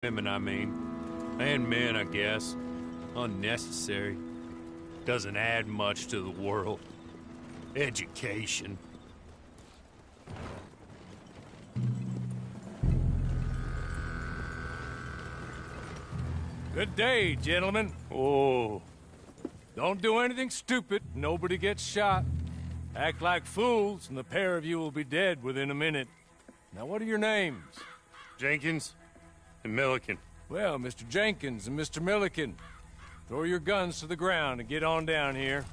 Women, I mean. And men, I guess. Unnecessary. Doesn't add much to the world. Education. Good day, gentlemen. Oh. Don't do anything stupid. Nobody gets shot. Act like fools, and the pair of you will be dead within a minute. Now, what are your names? Jenkins and Milliken. Well, Mr. Jenkins and Mr. Milliken, throw your guns to the ground and get on down here.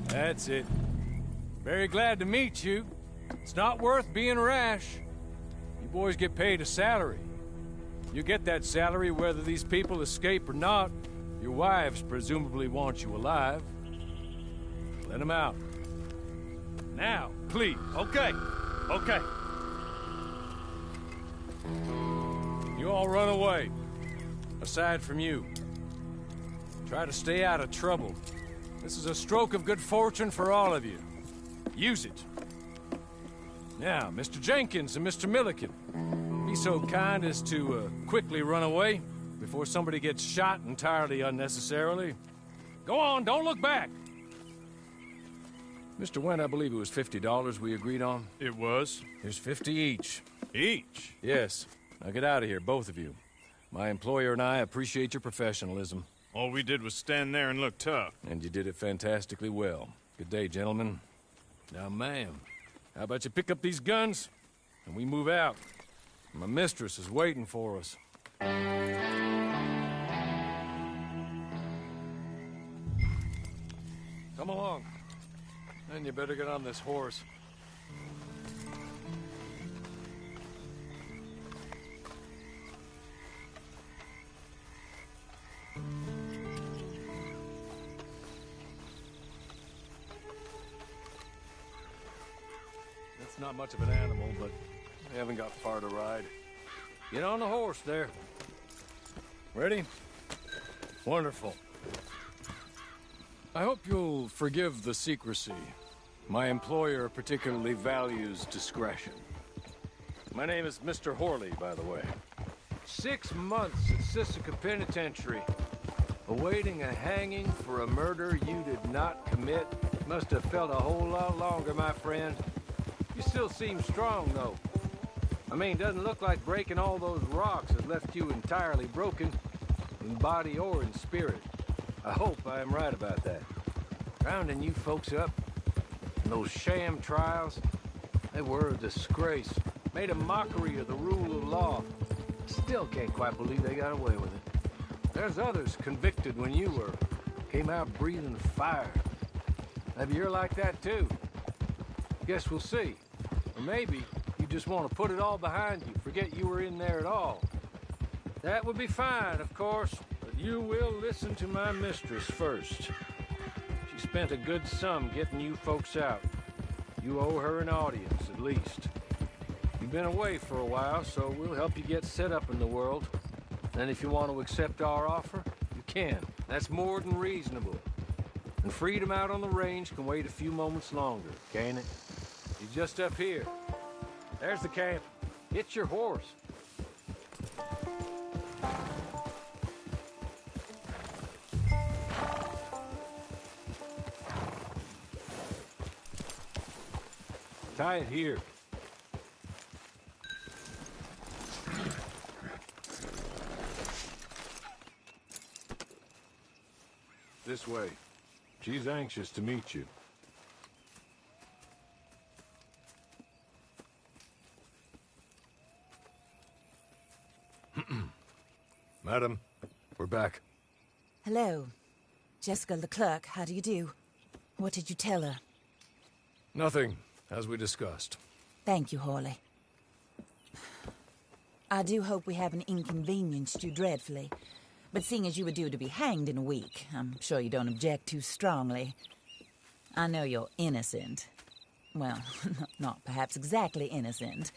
That's it. Very glad to meet you. It's not worth being rash. You boys get paid a salary. You get that salary whether these people escape or not. Your wives presumably want you alive. Let them out. Now, please. Okay. Okay. You all run away. Aside from you. Try to stay out of trouble. This is a stroke of good fortune for all of you. Use it. Now, Mr. Jenkins and Mr. Milliken, be so kind as to quickly run away before somebody gets shot entirely unnecessarily. Go on, don't look back. Mr. Wendt, I believe it was $50 we agreed on. It was? Here's 50 each. Each? Yes. Now get out of here, both of you. My employer and I appreciate your professionalism. All we did was stand there and look tough. And you did it fantastically well. Good day, gentlemen. Now, ma'am, how about you pick up these guns and we move out? My mistress is waiting for us. Come along. And you better get on this horse. That's not much of an animal, but we haven't got far to ride. Get on the horse there. Ready? Wonderful. I hope you'll forgive the secrecy. My employer particularly values discretion. My name is Mr. Horley, by the way. 6 months at Sisika Penitentiary, awaiting a hanging for a murder you did not commit. Must have felt a whole lot longer, my friend. You still seem strong, though. I mean, doesn't look like breaking all those rocks has left you entirely broken, in body or in spirit. I hope I am right about that. Rounding you folks up, and those sham trials, they were a disgrace. Made a mockery of the rule of law. Still can't quite believe they got away with it. There's others convicted when you were. Came out breathing fire. Maybe you're like that too. Guess we'll see. Or maybe you just want to put it all behind you, forget you were in there at all. That would be fine, of course, but you will listen to my mistress first. She spent a good sum getting you folks out. You owe her an audience, at least. You've been away for a while, so we'll help you get set up in the world. And if you want to accept our offer, you can. That's more than reasonable. And freedom out on the range can wait a few moments longer, can't it? He's just up here. There's the camp. Get your horse. Tie it here. This way. She's anxious to meet you. Madam, we're back. Hello. Jessica Leclerc, how do you do? What did you tell her? Nothing, as we discussed. Thank you, Horley. I do hope we haven't inconvenienced you dreadfully. But seeing as you were due to be hanged in a week, I'm sure you don't object too strongly. I know you're innocent. Well, not perhaps exactly innocent,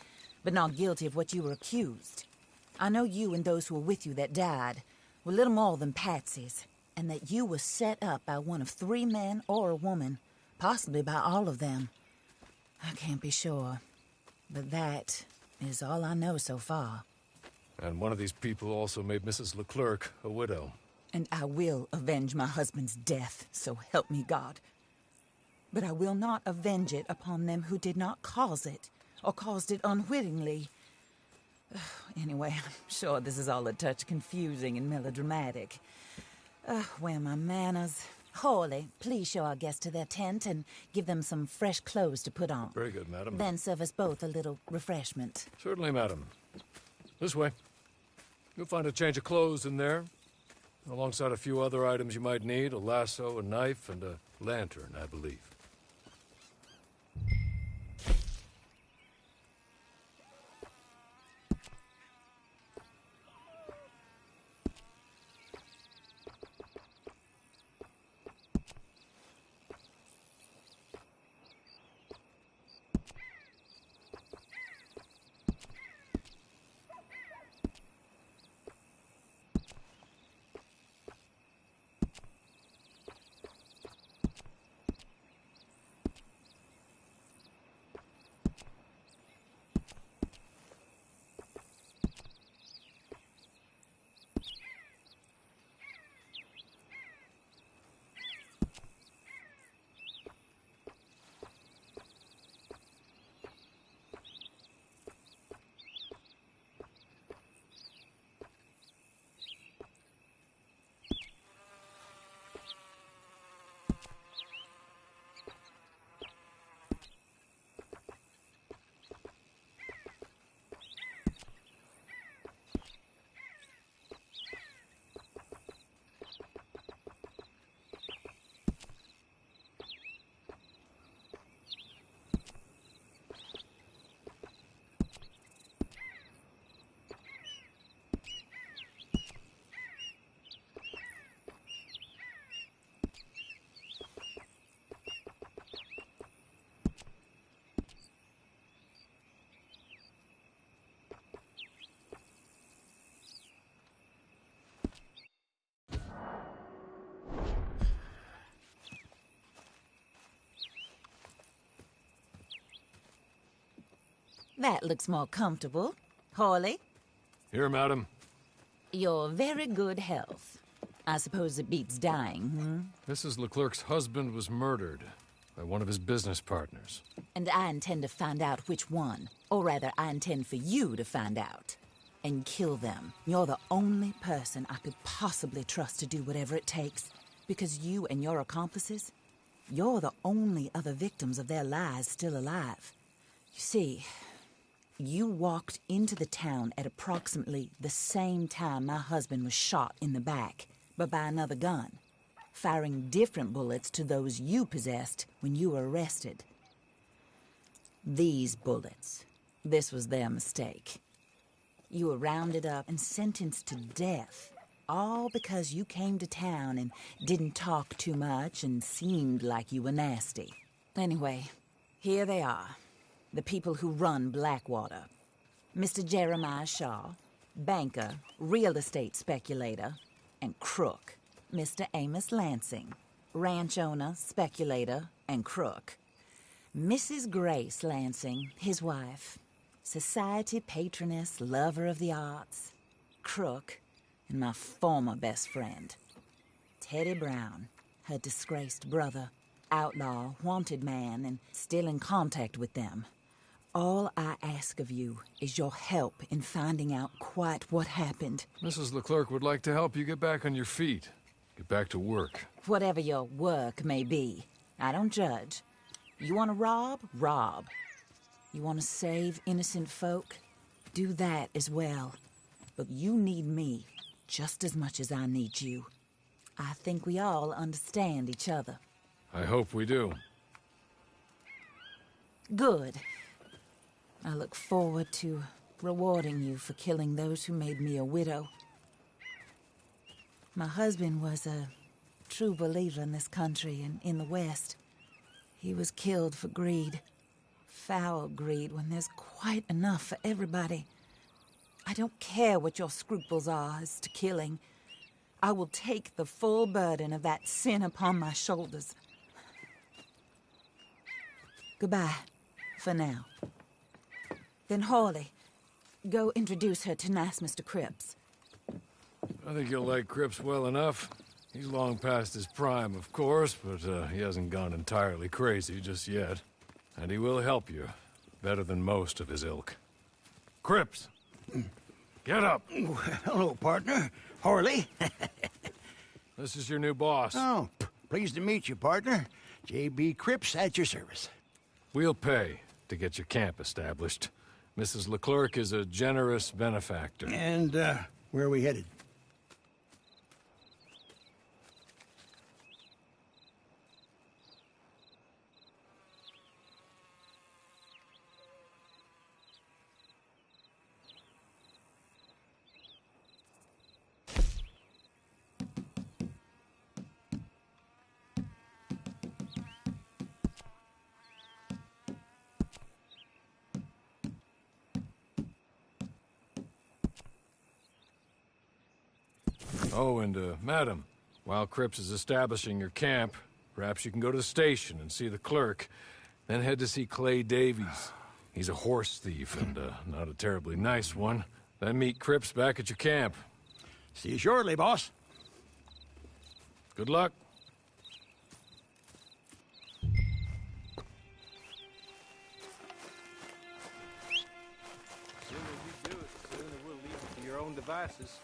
but not guilty of what you were accused. I know you and those who were with you that died were little more than patsies, and that you were set up by one of 3 men or a woman, possibly by all of them. I can't be sure, but that is all I know so far. And one of these people also made Mrs. Leclerc a widow. And I will avenge my husband's death, so help me God. But I will not avenge it upon them who did not cause it, or caused it unwittingly. Anyway, I'm sure this is all a touch confusing and melodramatic. Where are my manners? Hawley, please show our guests to their tent and give them some fresh clothes to put on. Very good, madam. Then serve us both a little refreshment. Certainly, madam. This way. You'll find a change of clothes in there, alongside a few other items you might need, a lasso, a knife, and a lantern, I believe. That looks more comfortable. Hawley, Here, madam. your very good health. I suppose it beats dying, Mrs. Leclerc's husband was murdered by one of his business partners. And I intend to find out which one. Or rather, I intend for you to find out. And kill them. You're the only person I could possibly trust to do whatever it takes. Because you and your accomplices, you're the only other victims of their lies still alive. You see, you walked into the town at approximately the same time my husband was shot in the back, but by another gun, firing different bullets to those you possessed when you were arrested. These bullets, this was their mistake. You were rounded up and sentenced to death, all because you came to town and didn't talk too much and seemed like you were nasty. Anyway, here they are. The people who run Blackwater. Mr. Jeremiah Shaw, banker, real estate speculator, and crook. Mr. Amos Lansing, ranch owner, speculator, and crook. Mrs. Grace Lansing, his wife, society patroness, lover of the arts, crook, and my former best friend. Teddy Brown, her disgraced brother, outlaw, wanted man, and still in contact with them. All I ask of you is your help in finding out quite what happened. Mrs. Leclerc would like to help you get back on your feet. Get back to work. Whatever your work may be, I don't judge. You want to rob? Rob. You want to save innocent folk? Do that as well. But you need me just as much as I need you. I think we all understand each other. I hope we do. Good. I look forward to rewarding you for killing those who made me a widow. My husband was a true believer in this country and in the West. He was killed for greed. Foul greed when there's quite enough for everybody. I don't care what your scruples are as to killing. I will take the full burden of that sin upon my shoulders. Goodbye, for now. Then, Hawley, go introduce her to nice Mr. Cripps. I think you'll like Cripps well enough. He's long past his prime, of course, but he hasn't gone entirely crazy just yet. And he will help you, better than most of his ilk. Cripps! Get up! Hello, partner. Horley. This is your new boss. Oh, pleased to meet you, partner. J.B. Cripps at your service. We'll pay to get your camp established. Mrs. Leclerc is a generous benefactor. And, where are we headed? Oh, and, madam, while Cripps is establishing your camp, perhaps you can go to the station and see the clerk, then head to see Clay Davies. He's a horse thief, and, not a terribly nice one. Then meet Cripps back at your camp. See you shortly, boss. Good luck. The sooner you do it, the sooner we'll leave you to your own devices.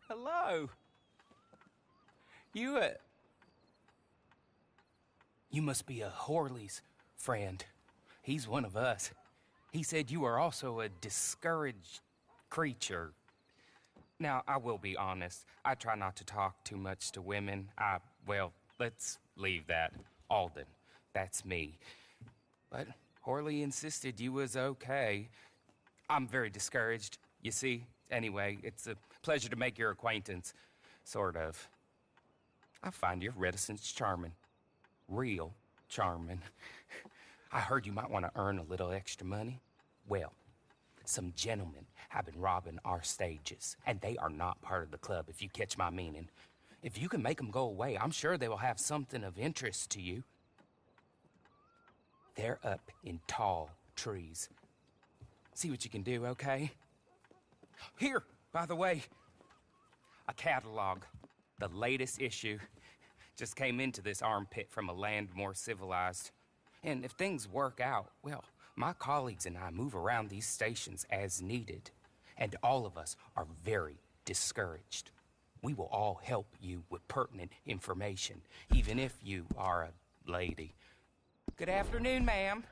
Hello. You must be a Horley's friend. He's one of us. He said you are also a discouraged creature. Now, I will be honest. I try not to talk too much to women. Well, let's leave that. Alden, that's me. But Horley insisted you was okay. I'm very discouraged, you see. Anyway, it's a pleasure to make your acquaintance. Sort of. I find your reticence charming. Real charming. I heard you might want to earn a little extra money. Well, some gentlemen have been robbing our stages, and they are not part of the club, if you catch my meaning. If you can make them go away, I'm sure they will have something of interest to you. They're up in tall trees. See what you can do, okay? Here, by the way, a catalog. The latest issue. Just came into this armpit from a land more civilized. And if things work out, well, my colleagues and I move around these stations as needed. And all of us are very discouraged. We will all help you with pertinent information, even if you are a lady. Good afternoon, ma'am.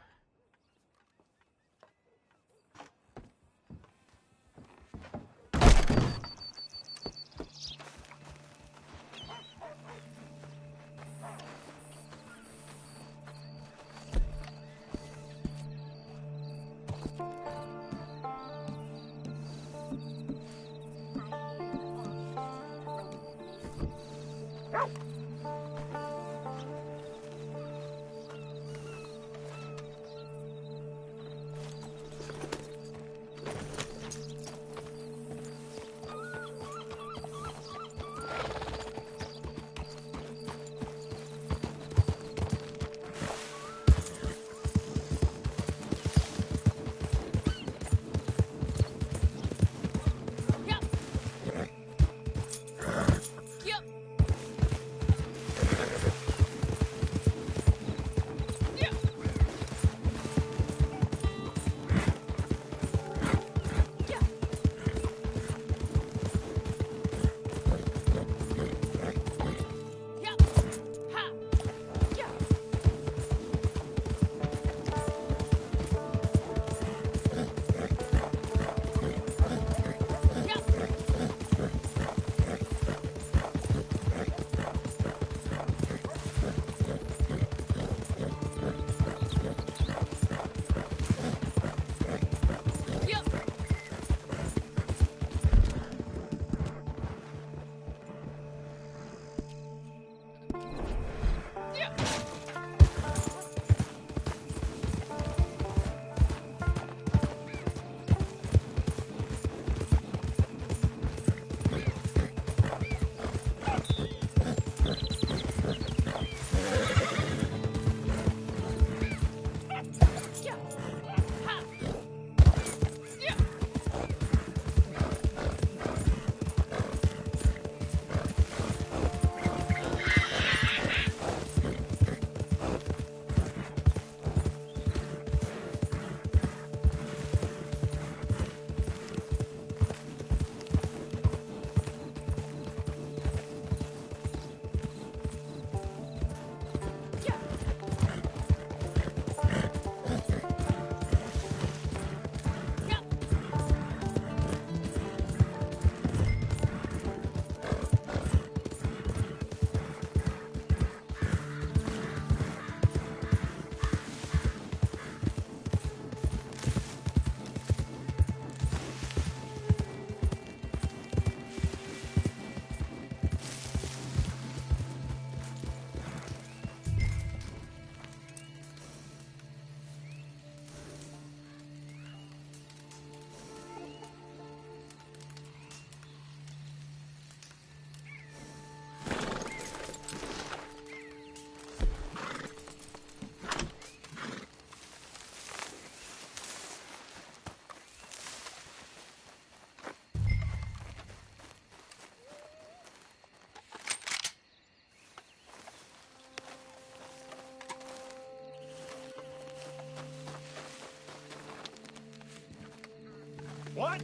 What?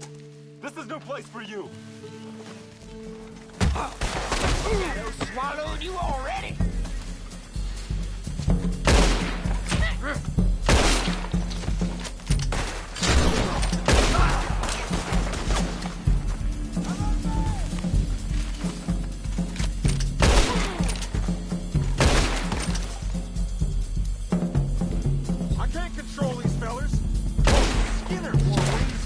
This is no place for you. Shadow swallowed you already? I can't control these fellers. Skinner, please.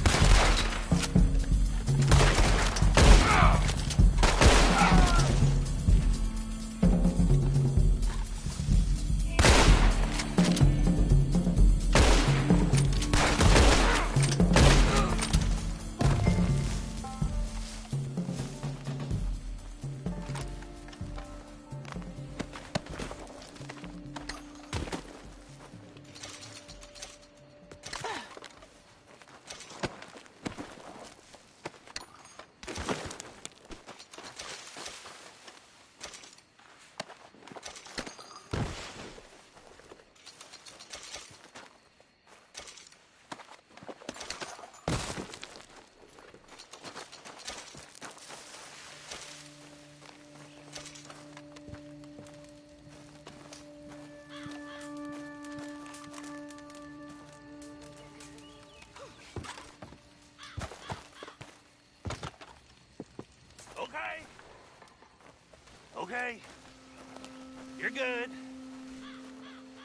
good.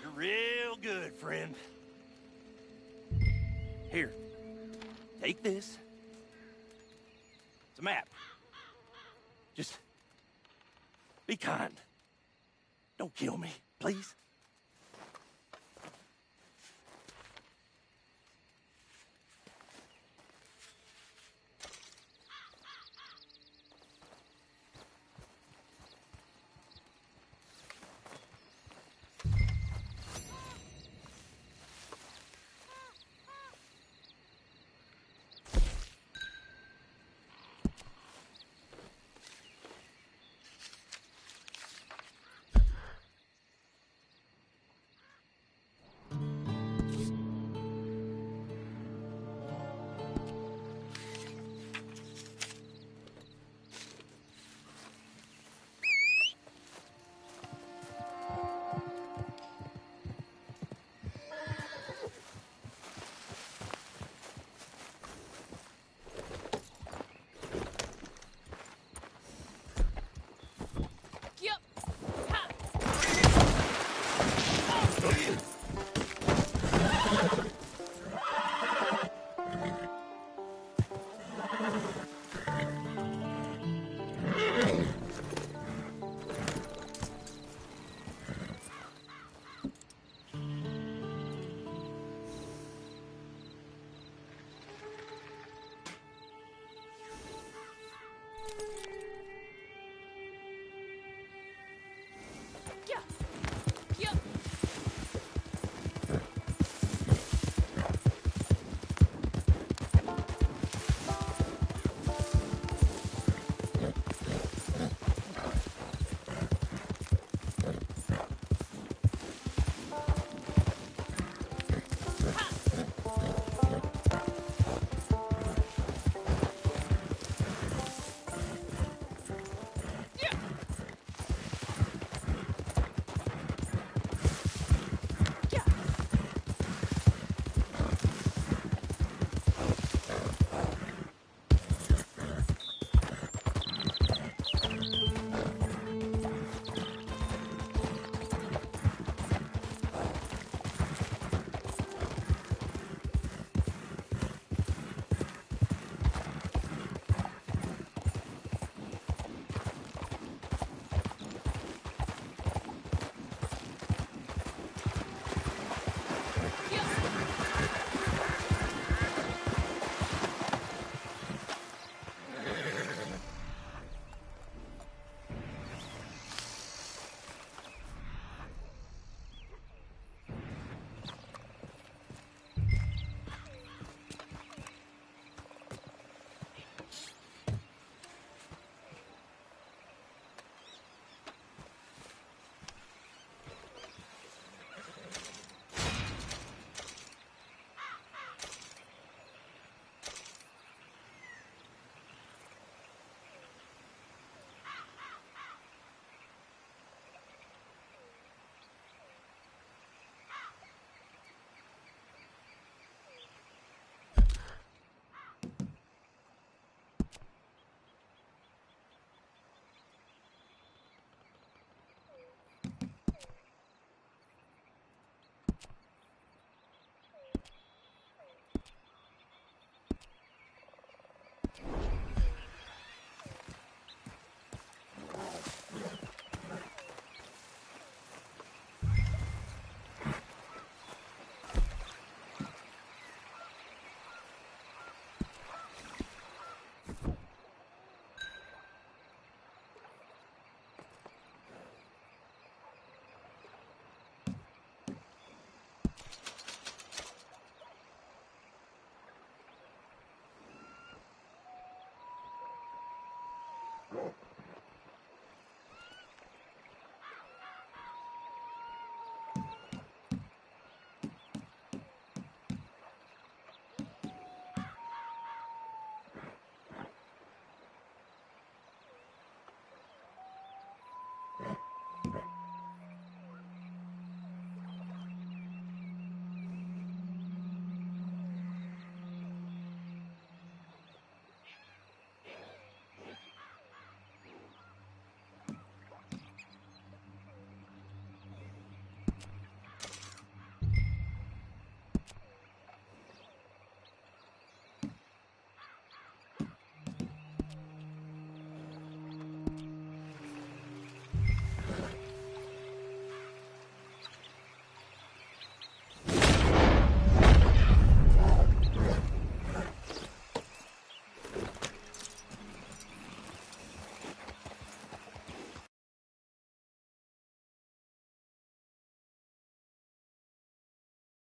You're real good, friend. Here, take this. It's a map. Just be kind. Don't kill me, please.